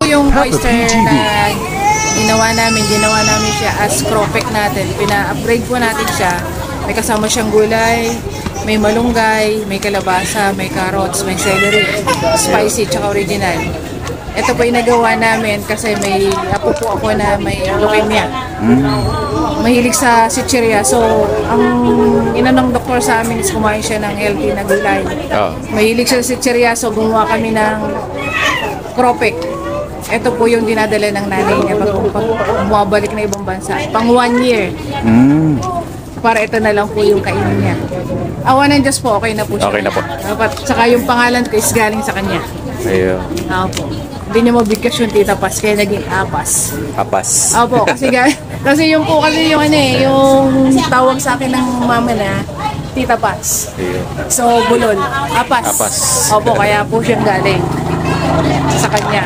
Yung oyster na ginawa namin siya as cropek natin. Pina-upgrade po natin siya. May kasama siyang gulay, may malunggay, may kalabasa, may carrots, may celery, spicy, tsaka original. Ito po yung nagawa namin kasi may apo po ako na may leukemia. Mahilig sa chichirya. So, ang inanong doktor sa amin is kumain siya ng healthy na gulay. Mahilig siya sa chichirya, so gumawa kami ng cropek. Ito po yung dinadala ng nanay niya pag bumabalik na ibang bansa. Pang 1 year. Para ito na lang po yung kainin niya. Awa ng Diyos po, okay na po siya. Okay na po. Dapat, saka yung pangalan ko is galing sa kanya. Ayun. Opo. Hindi niya mabigkas yung Tita Pas, kaya naging Apas. Apas. Opo, kasi yung po kasi yung yung tawag sa akin ng mama na Tita Pas. Ayun. So, bulol. Apas. Apas. Opo, kaya po siyang galing sa kanya.